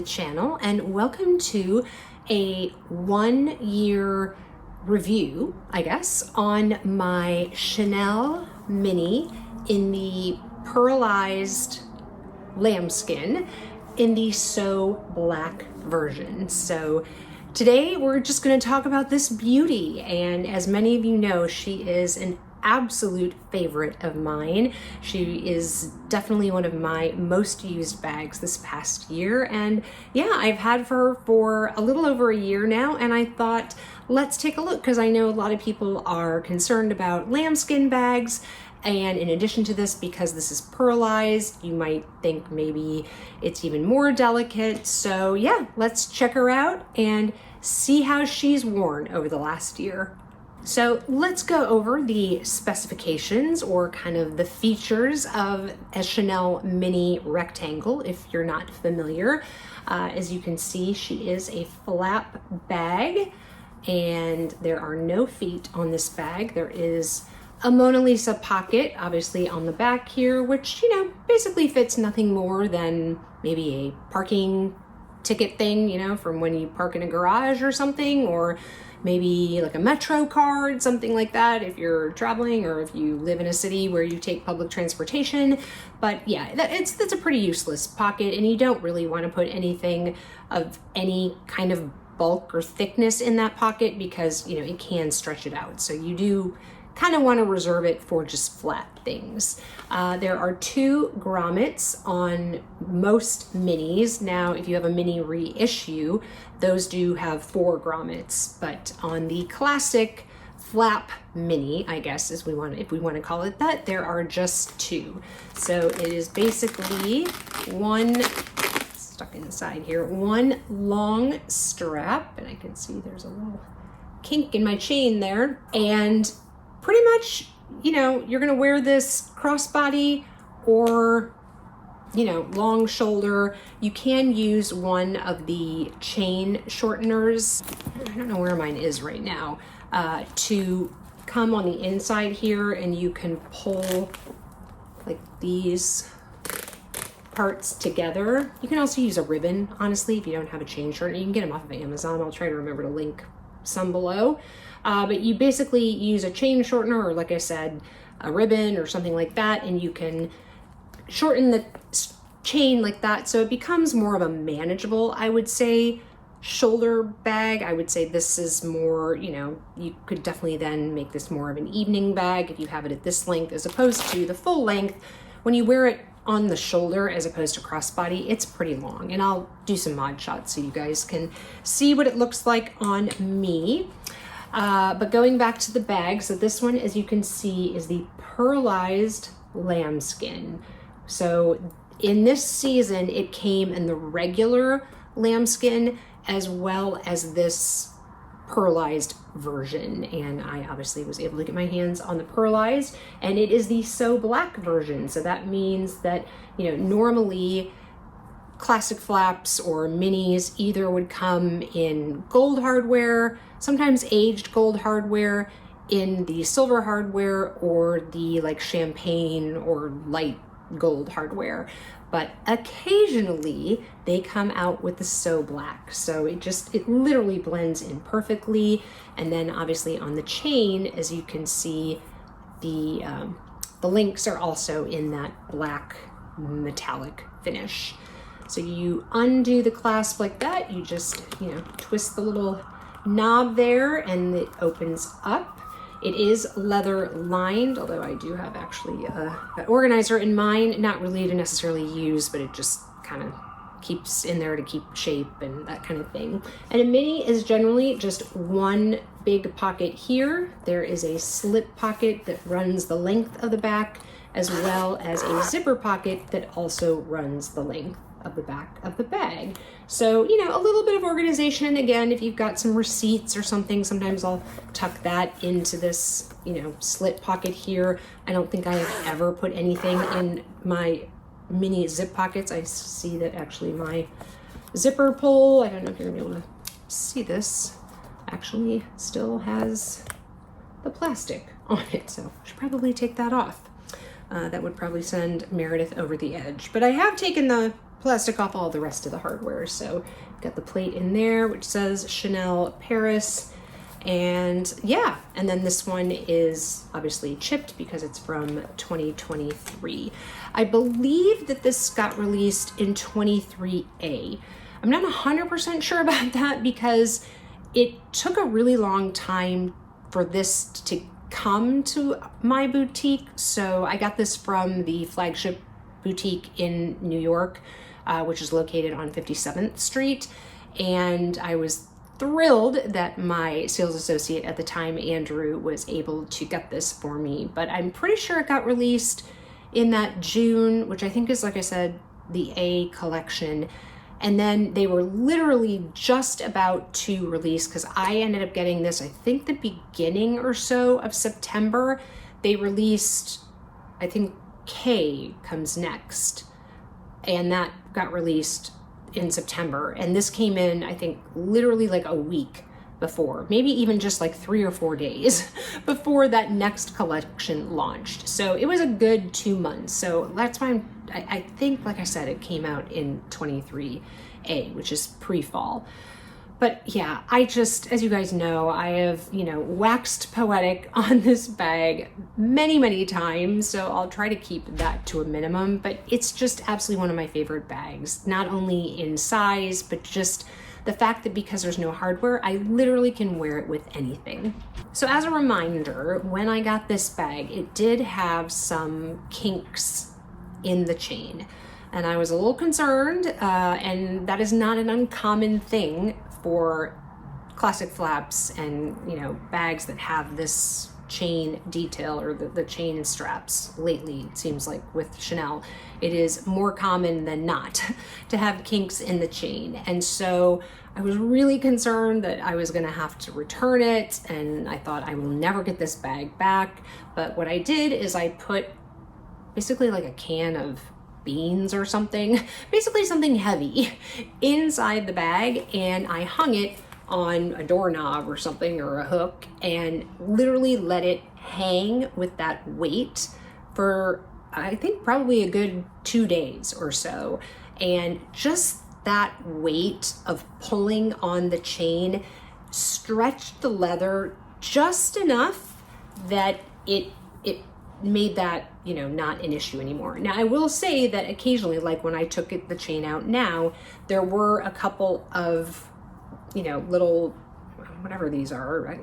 channel and welcome to a 1 year review, I guess, on my Chanel mini in the Pearlized Lambskin in the So Black version. So today we're just going to talk about this beauty, and as many of you know, she is an absolute favorite of mine. She is definitely one of my most used bags this past year, and yeah, I've had her for a little over a year now, and I thought let's take a look because I know a lot of people are concerned about lambskin bags. And in addition to this, because this is pearlized, you might think maybe it's even more delicate. So yeah, let's check her out and see how she's worn over the last year. So let's go over the specifications, or kind of the features of a Chanel mini rectangle if you're not familiar. As you can see, she is a flap bag and there are no feet on this bag. There is a Mona Lisa pocket, obviously on the back here, which, you know, basically fits nothing more than maybe a parking ticket thing, you know, from when you park in a garage or something, or maybe like a Metro card, something like that if you're traveling or if you live in a city where you take public transportation. But yeah, that's a pretty useless pocket, and you don't really want to put anything of any kind of bulk or thickness in that pocket because, you know, it can stretch it out. So you do kind of want to reserve it for just flat things. There are 2 grommets on most minis. Now, if you have a mini reissue, those do have 4 grommets, but on the classic flap mini, I guess if we want to call it that, there are just 2. So it is basically one stuck inside here, one long strap, and I can see there's a little kink in my chain there, and pretty much, you know, you're gonna wear this crossbody or, you know, long shoulder. You can use one of the chain shorteners, I don't know where mine is right now, to come on the inside here, and you can pull like these parts together. You can also use a ribbon, honestly, if you don't have a chain shortener. You can get them off of Amazon. I'll try to remember to link some below. But you basically use a chain shortener, or like I said, a ribbon or something like that, and you can shorten the chain like that so it becomes more of a manageable, I would say, shoulder bag. I would say this is more, you know, you could definitely then make this more of an evening bag if you have it at this length, as opposed to the full length. When you wear it on the shoulder as opposed to crossbody, it's pretty long, and I'll do some mod shots so you guys can see what it looks like on me. But going back to the bag, so this one, as you can see, is the Pearlized Lambskin. So in this season, it came in the regular lambskin as well as this pearlized version, and I obviously was able to get my hands on the pearlized, and it is the So Black version. So that means that, you know, normally classic flaps or minis either would come in gold hardware, sometimes aged gold hardware, in the silver hardware, or the like champagne or light gold hardware. But occasionally they come out with the So Black. So it literally blends in perfectly. And then obviously on the chain, as you can see, the links are also in that black metallic finish. So you undo the clasp like that, you just, you know, twist the little knob there and it opens up. It is leather lined, although I do have actually an organizer in mine, not really to necessarily use, but it just kind of keeps in there to keep shape and that kind of thing. And a mini is generally just one big pocket here. There is a slip pocket that runs the length of the back, as well as a zipper pocket that also runs the length of the back of the bag. So, you know, a little bit of organization. Again, if you've got some receipts or something, sometimes I'll tuck that into this, you know, slit pocket here. I don't think I have ever put anything in my mini zip pockets. I see that actually my zipper pull, I don't know if you're gonna be able to see this, actually still has the plastic on it, so I should probably take that off. That would probably send Meredith over the edge. But I have taken the plastic off all the rest of the hardware. So got the plate in there, which says Chanel Paris. And yeah, and then this one is obviously chipped because it's from 2023. I believe that this got released in 23A. I'm not 100% sure about that because it took a really long time for this to come to my boutique. So I got this from the flagship boutique in New York, which is located on 57th Street. And I was thrilled that my sales associate at the time, Andrew, was able to get this for me. But I'm pretty sure it got released in that June, which I think is, like I said, the A collection. And then they were literally just about to release, because I ended up getting this, I think the beginning or so of September. They released, I think K comes next, and that got released in September. And this came in, I think, literally like a week before, maybe even just like 3 or 4 days before that next collection launched. So it was a good 2 months. So that's why I think, like I said, it came out in 23A, which is pre-fall. But yeah, I just, as you guys know, I have, waxed poetic on this bag many, many times. So I'll try to keep that to a minimum, but it's just absolutely one of my favorite bags, not only in size, but just the fact that because there's no hardware, I literally can wear it with anything. So as a reminder, when I got this bag, it did have some kinks in the chain. And I was a little concerned, and that is not an uncommon thing for classic flaps and, bags that have this chain detail or the chain and straps. Lately, it seems like with Chanel, it is more common than not to have kinks in the chain. And so I was really concerned that I was gonna have to return it, and I thought I will never get this bag back. But what I did is I put basically like a can of beans or something, basically something heavy, inside the bag, and I hung it on a doorknob or something, or a hook, and literally let it hang with that weight for, I think, probably a good 2 days or so. And just that weight of pulling on the chain stretched the leather just enough that it made that, not an issue anymore. Now, I will say that occasionally, like when I took the chain out now, there were a couple of, little, whatever these are, right?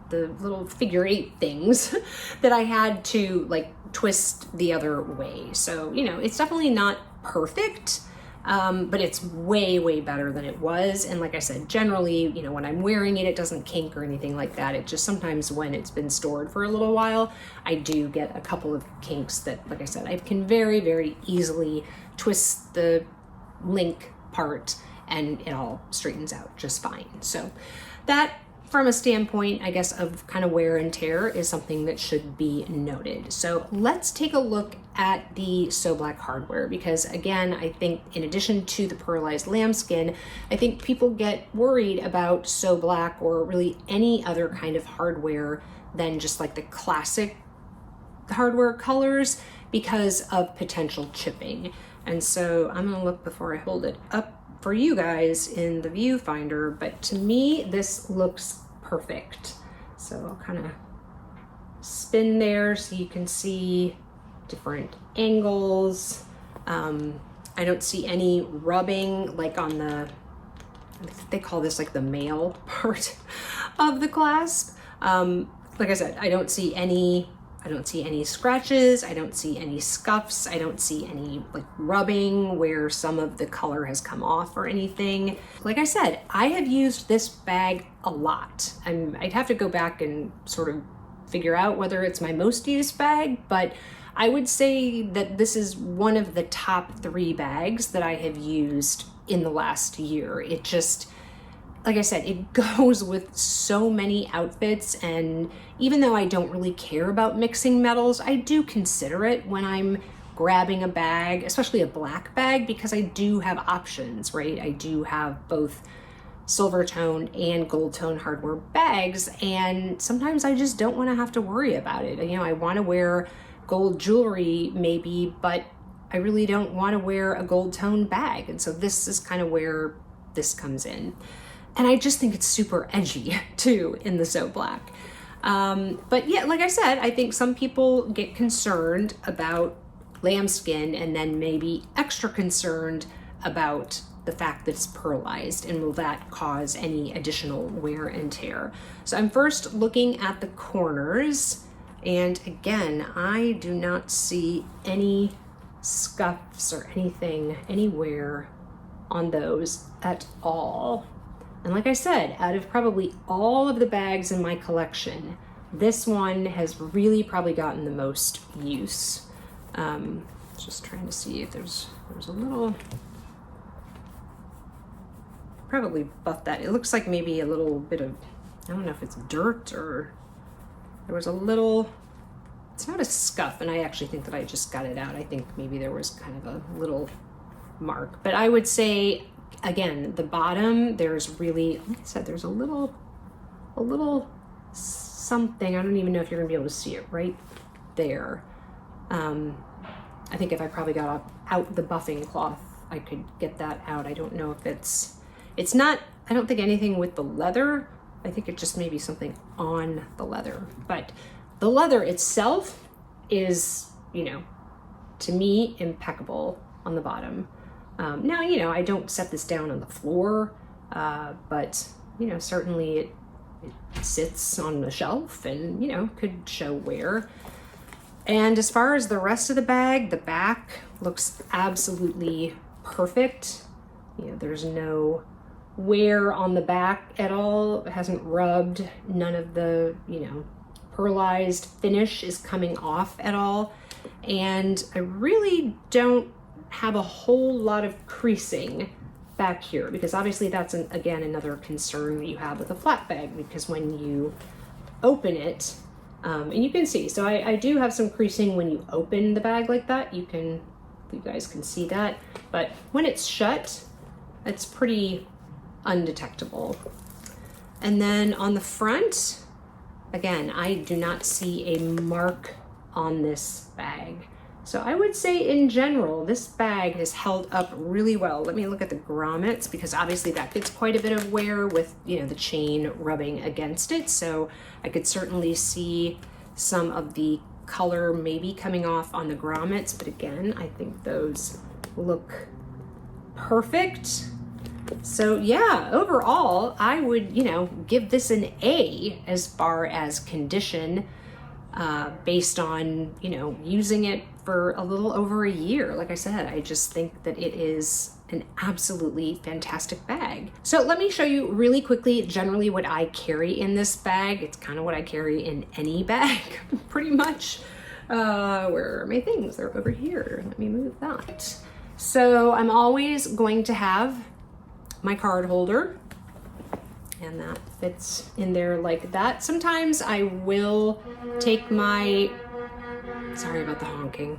The little figure 8 things that I had to like twist the other way. So, it's definitely not perfect, but it's way, way better than it was. And like I said, generally, when I'm wearing it, it doesn't kink or anything like that. It just sometimes when it's been stored for a little while, I do get a couple of kinks that, like I said, I can very, very easily twist the link part and it all straightens out just fine. So that, from a standpoint, I guess, of kind of wear and tear, is something that should be noted. So let's take a look at the So Black hardware, because again, I think in addition to the pearlized lambskin, I think people get worried about So Black, or really any other kind of hardware than just like the classic hardware colors, because of potential chipping. And so I'm gonna look before I hold it up for you guys in the viewfinder, but to me this looks perfect. So I'll kind of spin there so you can see different angles. I don't see any rubbing like on the, they call this like the male part of the clasp. Like I said, I don't see any scratches, I don't see any scuffs, I don't see any like rubbing where some of the color has come off or anything. Like I said, I have used this bag a lot. I'd have to go back and sort of figure out whether it's my most used bag, but I would say that this is one of the top 3 bags that I have used in the last year. It just, like I said, it goes with so many outfits, and even though I don't really care about mixing metals, I do consider it when I'm grabbing a bag, especially a black bag, because I do have options, right? I do have both silver tone and gold tone hardware bags, and sometimes I just don't want to have to worry about it. I want to wear gold jewelry maybe, but I really don't want to wear a gold tone bag. And so this is kind of where this comes in. And I just think it's super edgy too in the So Black. But yeah, like I said, I think some people get concerned about lambskin and then maybe extra concerned about the fact that it's pearlized, and will that cause any additional wear and tear. So I'm first looking at the corners, and again, I do not see any scuffs or anything anywhere on those at all. And like I said, out of probably all of the bags in my collection, this one has really probably gotten the most use. Just trying to see if there's a little, probably buff that. It looks like maybe a little bit of, I don't know if it's dirt or there was a little, it's not a scuff, and I actually think that I just got it out. I think maybe there was kind of a little mark, but I would say, again, the bottom, there's really, like I said, there's a little something. I don't even know if you're gonna be able to see it right there. I think if I probably got out the buffing cloth, I could get that out. I don't know if it's not, I don't think anything with the leather. I think it's just maybe something on the leather, but the leather itself is, you know, to me, impeccable on the bottom. Now, you know, I don't set this down on the floor, but, you know, certainly it sits on the shelf and, you know, could show wear. And as far as the rest of the bag, the back looks absolutely perfect. You know, there's no wear on the back at all. It hasn't rubbed. None of the, you know, pearlized finish is coming off at all. And I really don't have a whole lot of creasing back here, because obviously that's again another concern that you have with a flat bag, because when you open it, and you can see, so I do have some creasing when you open the bag like that. You guys can see that, but when it's shut, it's pretty undetectable. And then on the front, again, I do not see a mark on this bag. So I would say in general, this bag has held up really well. Let me look at the grommets, because obviously that gets quite a bit of wear with, you know, the chain rubbing against it. So I could certainly see some of the color maybe coming off on the grommets, but again, I think those look perfect. So yeah, overall, I would, you know, give this an A as far as condition, based on, you know, using it for a little over a year. Like I said, I just think that it is an absolutely fantastic bag. So let me show you really quickly generally what I carry in this bag. It's kind of what I carry in any bag, pretty much. Where are my things? They're over here. Let me move that. So I'm always going to have my card holder, and that fits in there like that. Sometimes I will take my, sorry about the honking.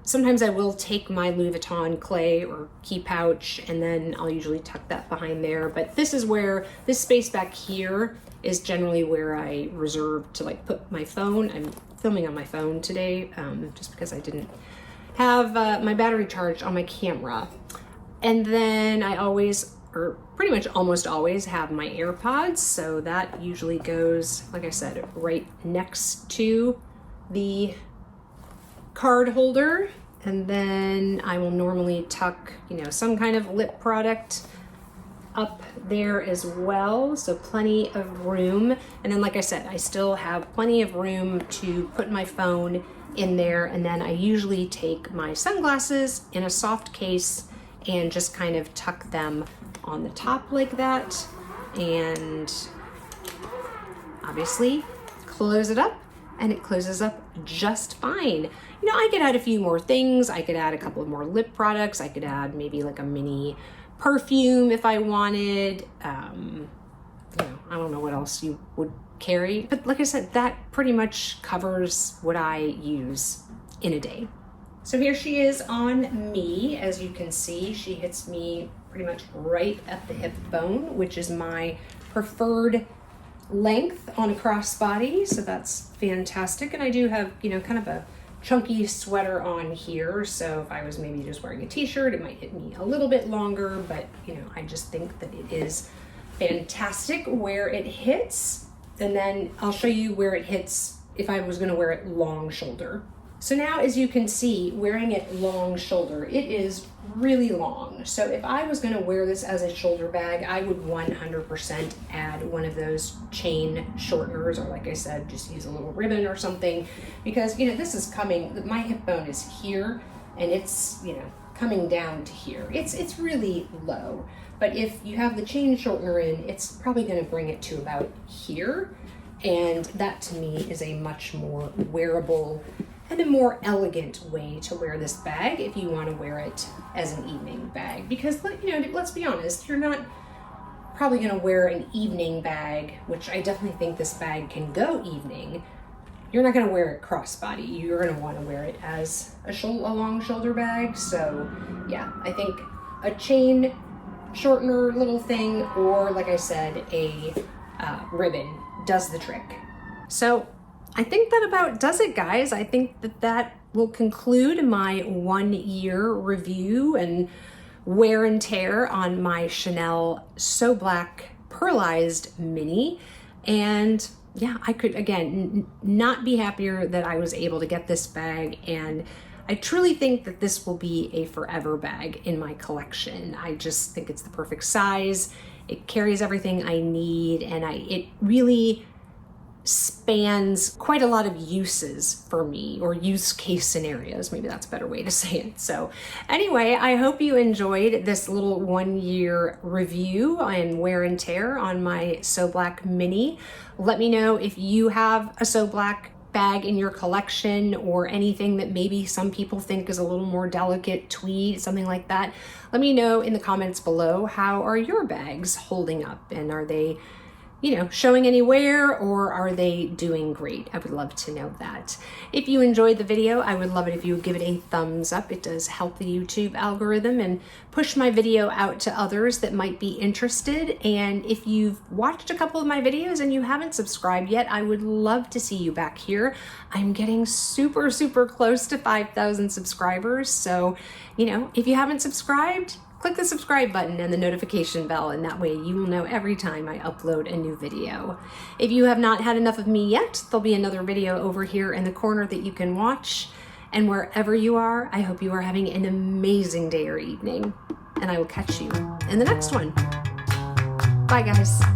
Sometimes I will take my Louis Vuitton clay or key pouch, and then I'll usually tuck that behind there. But this is where, this space back here is generally where I reserve to like put my phone. I'm filming on my phone today, just because I didn't have my battery charged on my camera. And then I always, or pretty much almost always, have my AirPods. So that usually goes, like I said, right next to the card holder. And then I will normally tuck, you know, some kind of lip product up there as well. So plenty of room. And then, like I said, I still have plenty of room to put my phone in there. And then I usually take my sunglasses in a soft case and just kind of tuck them on the top like that, and obviously close it up, and it closes up just fine. You know, I could add a few more things. I could add a couple of more lip products. I could add maybe like a mini perfume if I wanted. You know, I don't know what else you would carry, but like I said, that pretty much covers what I use in a day. So here she is on me. As you can see, she hits me pretty much right at the hip bone, which is my preferred length on a crossbody. So that's fantastic. And I do have, you know, kind of a chunky sweater on here, so if I was maybe just wearing a t-shirt, it might hit me a little bit longer, but you know, I just think that it is fantastic where it hits. And then I'll show you where it hits if I was gonna wear it long shoulder. So now, as you can see, wearing it long shoulder, it is really long. So if I was gonna wear this as a shoulder bag, I would 100% add one of those chain shorteners, or like I said, just use a little ribbon or something, because you know, this is coming, my hip bone is here and it's, you know, coming down to here. It's really low. But if you have the chain shortener in, it's probably gonna bring it to about here. And that to me is a much more wearable and a more elegant way to wear this bag if you want to wear it as an evening bag. Because, you know, let's be honest, you're not probably going to wear an evening bag, which I definitely think this bag can go evening. You're not going to wear it crossbody. You're going to want to wear it as a long shoulder bag. So yeah, I think a chain shortener little thing, or like I said, a ribbon does the trick. So I think that about does it, guys. I think that that will conclude my 1 year review and wear and tear on my Chanel So Black Pearlized Mini. And yeah, I could, again, not be happier that I was able to get this bag. And I truly think that this will be a forever bag in my collection. I just think it's the perfect size. It carries everything I need, and it really spans quite a lot of uses for me, or use case scenarios. Maybe that's a better way to say it. So anyway, I hope you enjoyed this little 1 year review and wear and tear on my So Black Mini. Let me know if you have a So Black bag in your collection, or anything that maybe some people think is a little more delicate, tweed, something like that. Let me know in the comments below, how are your bags holding up, and are they, you know, showing any wear, or are they doing great? I would love to know that. If you enjoyed the video, I would love it if you would give it a thumbs up. It does help the YouTube algorithm and push my video out to others that might be interested. And if you've watched a couple of my videos and you haven't subscribed yet, I would love to see you back here. I'm getting super, super close to 5,000 subscribers. So, you know, if you haven't subscribed, click the subscribe button and the notification bell, and that way you will know every time I upload a new video. If you have not had enough of me yet, there'll be another video over here in the corner that you can watch. And wherever you are, I hope you are having an amazing day or evening, and I will catch you in the next one. Bye, guys.